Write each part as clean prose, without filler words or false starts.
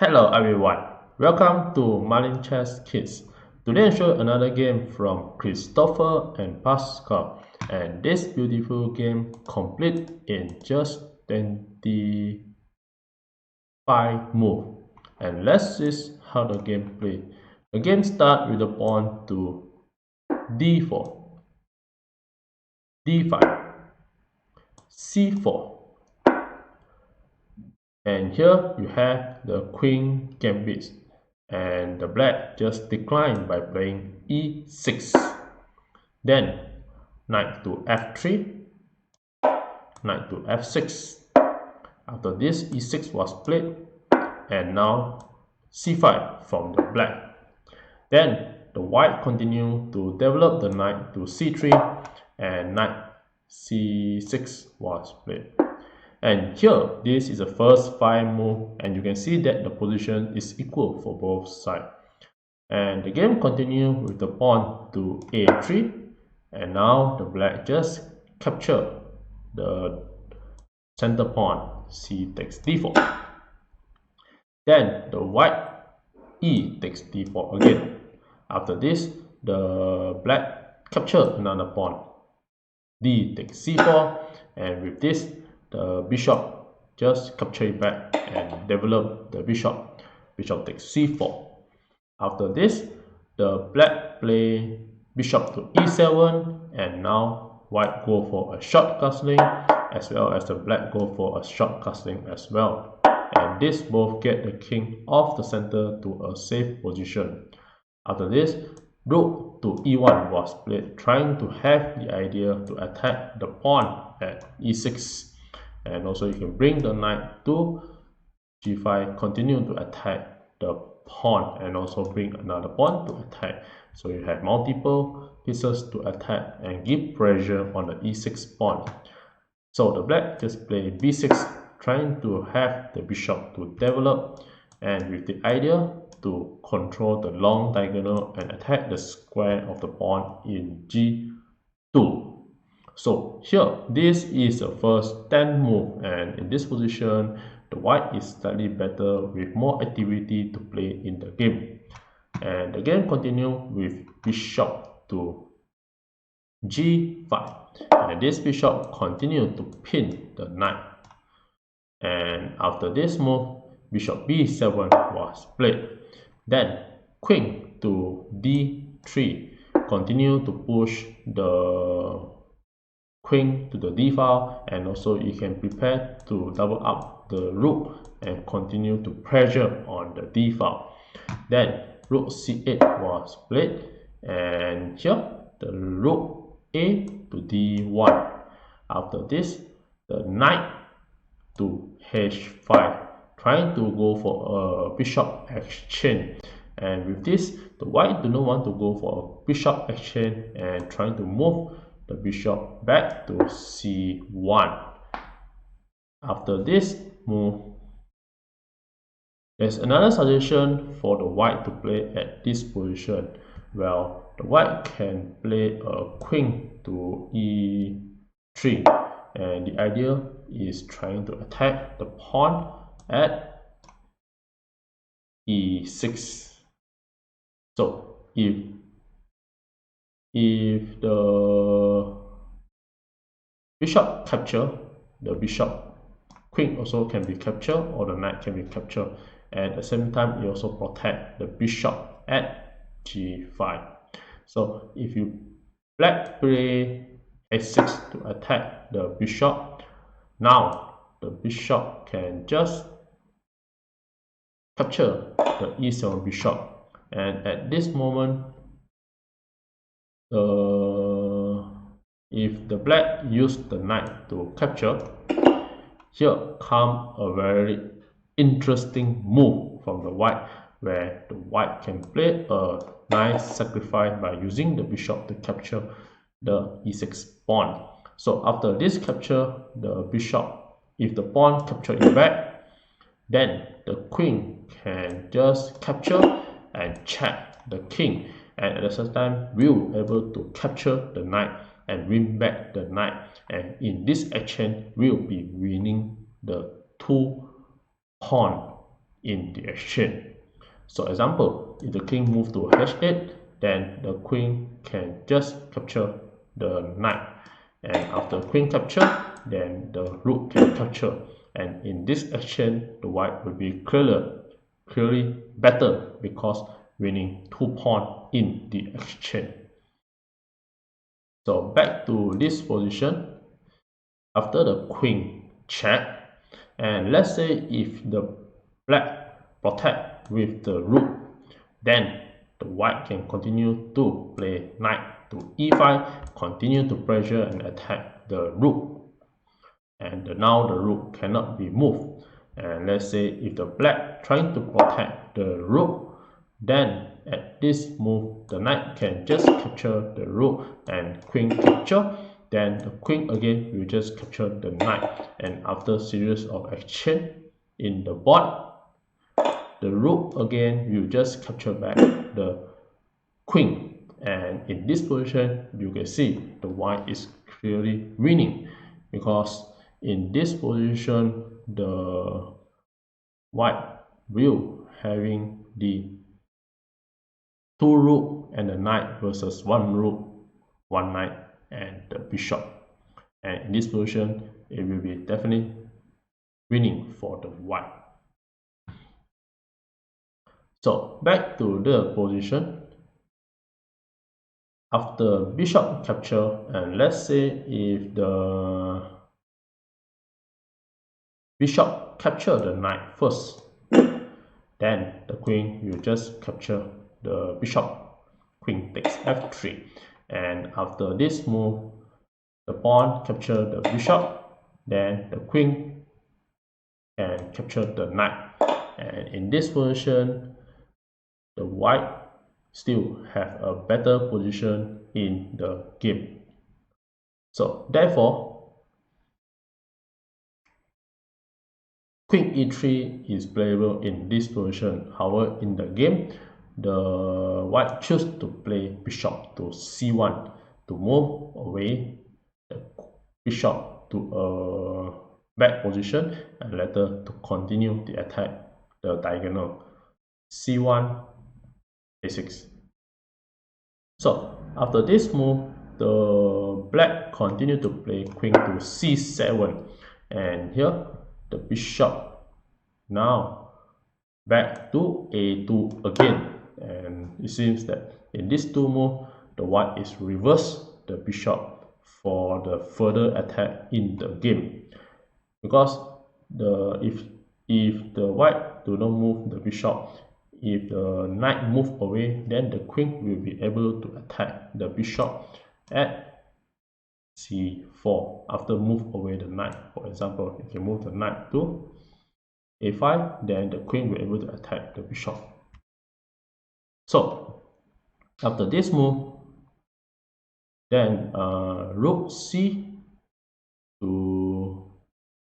Hello everyone, welcome to Marlin Chess Kids. Today I show another game from Christopher and Pascal, and this beautiful game complete in just 25 moves. And let's see how the game play. The game start with the pawn to d4, d5, c4, and here you have the queen gambit, and the black just declined by playing e6. Then knight to f3, knight to f6. After this, e6 was played, and now c5 from the black. Then the white continued to develop the knight to c3, and knight c6 was played. And here, this is the first 5 move, and you can see that the position is equal for both sides. And the game continues with the pawn to a3, and now the black just capture the center pawn, c takes d4. Then the white e takes d4 again. After this, the black capture another pawn, d takes c4, and with this, the bishop just capture it back and develop the bishop. Bishop takes c4. After this, the black play bishop to e7, and now white go for a short castling, as well as the black go for a short castling as well. And this both get the king off the center to a safe position. After this, rook to e1 was played, trying to have the idea to attack the pawn at e6. And also you can bring the knight to g5, continue to attack the pawn, and also bring another pawn to attack. So you have multiple pieces to attack and give pressure on the e6 pawn. So the black just play b6, trying to have the bishop to develop, and with the idea to control the long diagonal and attack the square of the pawn in g2. So here, this is the first 10 move, and in this position, the white is slightly better with more activity to play in the game. And the game continue with bishop to g5, and this bishop continue to pin the knight. And after this move, bishop b7 was played. Then queen to d3, continue to push the queen to the d file, and also you can prepare to double up the rook and continue to pressure on the d file. Then rook c8 was played, and here the rook a to d1. After this, the knight to h5, trying to go for a bishop exchange. And with this, the white do not want to go for a bishop exchange and trying to move the bishop back to c1. After this move, there's another suggestion for the white to play at this position. Well, the white can play a queen to e3, and the idea is trying to attack the pawn at e6. So if the bishop capture, the bishop queen also can be captured, or the knight can be captured, and at the same time it also protect the bishop at g5. So if you black play a6 to attack the bishop, now the bishop can just capture the e7 bishop, and at this moment, if the black use the knight to capture, here come a very interesting move from the white, where the white can play a nice sacrifice by using the bishop to capture the e6 pawn. So after this capture, the bishop, if the pawn capture it back, then the queen can just capture and check the king, and at the same time will able to capture the knight and win back the knight, and in this exchange will be winning the 2 pawn in the exchange. So example, if the king move to h8, then the queen can just capture the knight, and after queen capture, then the rook can capture, and in this exchange the white will be clearly better because winning 2 pawns in the exchange. So back to this position, after the queen check, and let's say if the black protect with the rook, then the white can continue to play knight to e5, continue to pressure and attack the rook, and now the rook cannot be moved. And let's say if the black trying to protect the rook, then at this move the knight can just capture the rook and queen capture, then the queen again will just capture the knight, and after series of exchange in the board, the rook again will just capture back the queen, and in this position you can see the white is clearly winning, because in this position the white will having the 2 rook and the knight versus 1 rook, 1 knight and the bishop, and in this position it will be definitely winning for the white. So back to the position, after bishop capture, and let's say if the bishop capture the knight first, then the queen will just capture the bishop, queen takes f3, and after this move the pawn capture the bishop, then the queen can capture the knight, and in this position the white still have a better position in the game. So therefore queen e3 is playable in this position. However, in the game, the white choose to play bishop to c1 to move away the bishop to a back position, and later to continue the attack the diagonal c1 a6. So after this move, the black continue to play queen to c7, and here the bishop now back to a2 again, and it seems that in these 2 moves the white is reverse the bishop for the further attack in the game, because if the white do not move the bishop, if the knight move away, then the queen will be able to attack the bishop at c4 after move away the knight. For example, if you move the knight to a5, then the queen will be able to attack the bishop. So after this move, then rook c to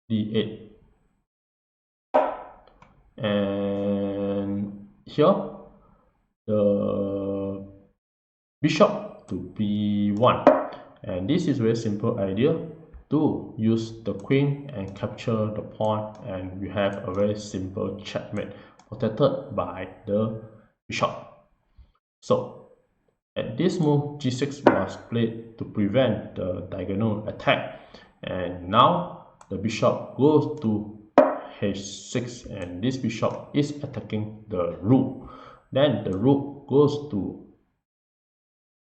d8, and here the bishop to b1, and this is very simple idea to use the queen and capture the pawn, and we have a very simple checkmate protected by the bishop. So at this move, g6 was played to prevent the diagonal attack, and now the bishop goes to h6, and this bishop is attacking the rook. Then the rook goes to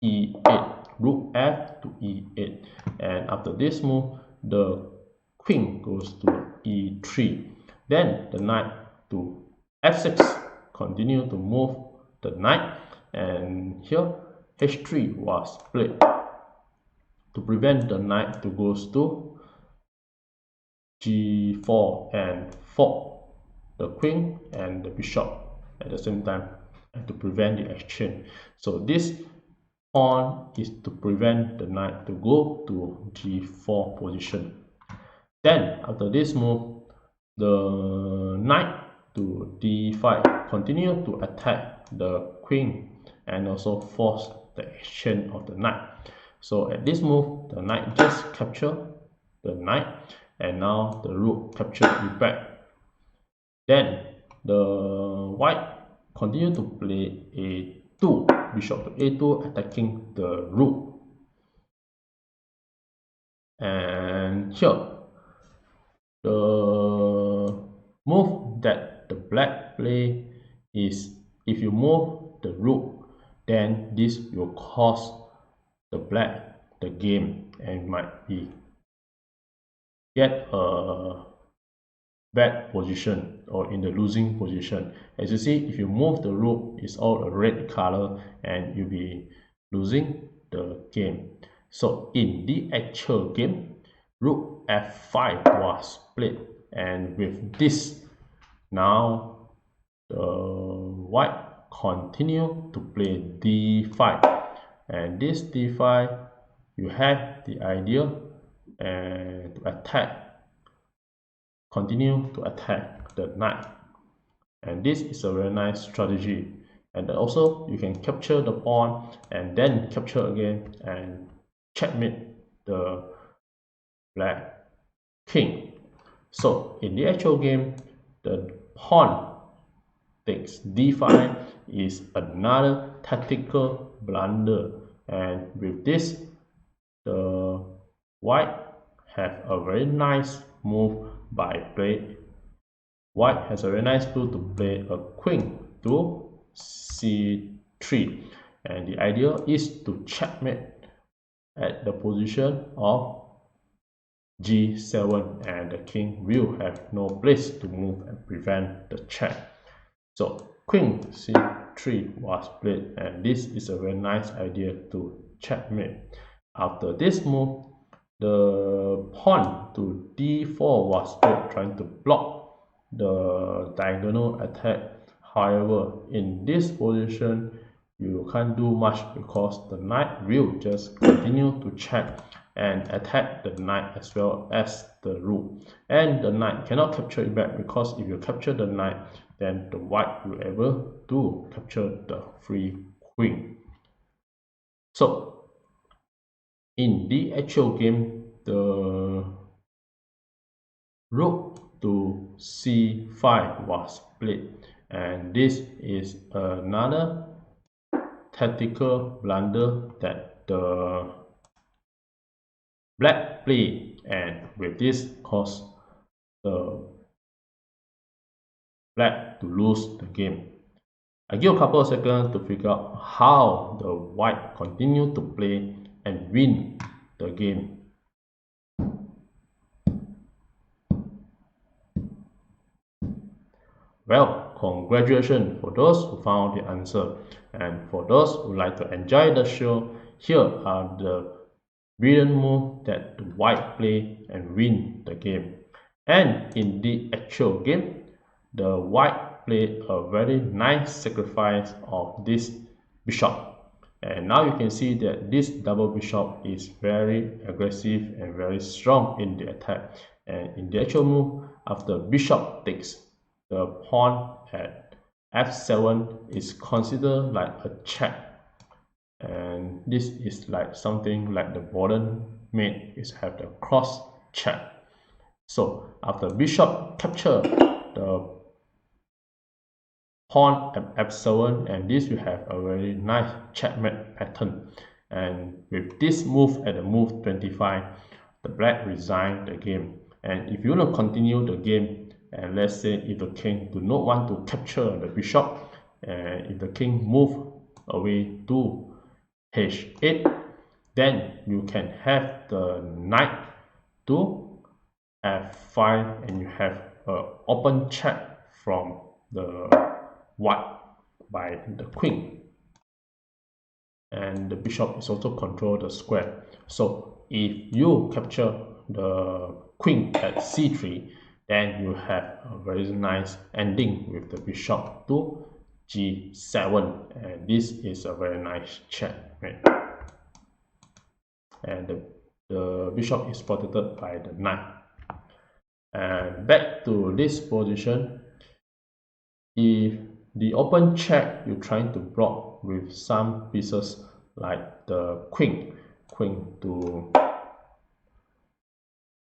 e8, rook f to e8, and after this move the queen goes to e3, then the knight to f6, continue to move the knight, and here h3 was played to prevent the knight to goes to g4 and fork the queen and the bishop at the same time, and to prevent the exchange. So this pawn is to prevent the knight to go to g4 position. Then after this move, the knight to d5 continue to attack the queen and also force the exchange of the knight. So at this move, the knight just capture the knight, and now the rook capture it back. Then the white continue to play a2, bishop to a2, attacking the rook. And here, the move that the black play is, if you move the rook, then this will cost the black the game and might be get a bad position or in the losing position. As you see, if you move the rook, it's all a red color and you'll be losing the game. So in the actual game, rook f5 was played, and with this, now the white continue to play d5, and this d5, you have the idea and to attack, continue to attack the knight, and this is a very nice strategy. And also you can capture the pawn and then capture again and checkmate the black king. So in the actual game, the pawn takes d5 is another tactical blunder, and with this, the white have a very nice move by play. White has a very nice tool to play a queen to c3, and the idea is to checkmate at the position of g7, and the king will have no place to move and prevent the check. So queen c3 was played, and this is a very nice idea to checkmate. After this move, the pawn to d4 was played, trying to block the diagonal attack. However, in this position, you can't do much because the knight will just continue to check and attack the knight as well as the rook, and the knight cannot capture it back, because if you capture the knight, then the white will be able to capture the free queen. So in the actual game, the rook to c5 was played, and this is another tactical blunder that the black play, and with this cause the black to lose the game. I give a couple of seconds to figure out how the white continue to play and win the game. Well, congratulations for those who found the answer, and for those who like to enjoy the show, here are the brilliant moves that the white play and win the game. And in the actual game, the white played a very nice sacrifice of this bishop, and now you can see that this double bishop is very aggressive and very strong in the attack. And in the actual move, after bishop takes, the pawn at f7 is considered like a check, and this is like something like the modern mate is have the cross check. So after bishop capture the pawn at f7, and this will have a very nice checkmate pattern. And with this move at the move 25, the black resign the game. And if you want to continue the game, and let's say if the king do not want to capture the bishop, and if the king move away to h8, then you can have the knight to f5, and you have an open check from the white by the queen, and the bishop is also control the square. So if you capture the queen at c3, then you have a very nice ending with the bishop to g7, and this is a very nice checkmate. And the bishop is protected by the knight. And back to this position, if the open check you're trying to block with some pieces like the queen to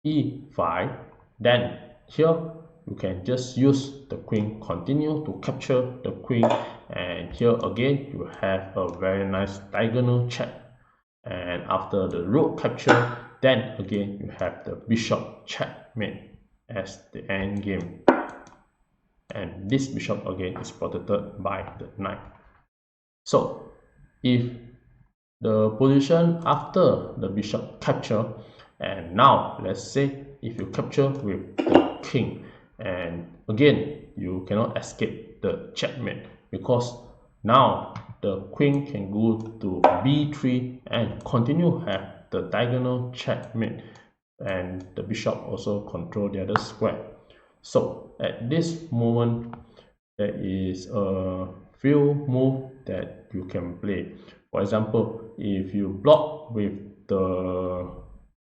e5, then here you can just use the queen, continue to capture the queen, and here again you have a very nice diagonal check. And after the rook capture, then again you have the bishop checkmate as the end game. And this bishop again is protected by the knight. So if the position after the bishop capture, and now let's say if you capture with the king, and again you cannot escape the checkmate, because now the queen can go to b3 and continue have the diagonal checkmate, and the bishop also control the other square. So at this moment there is a few moves that you can play. For example, if you block with the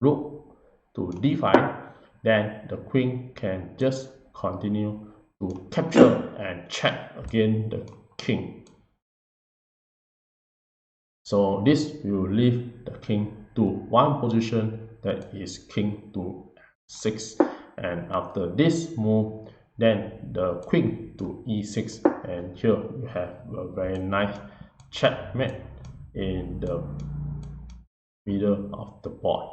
rook to d5, then the queen can just continue to capture and check against the king. So this will leave the king to one position, that is king to f6, and after this move, then the queen to e6, and here you have a very nice checkmate in the middle of the board.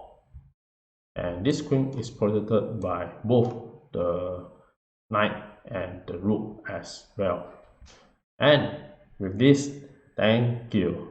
And this queen is protected by both the knight and the rook as well. And with this, thank you.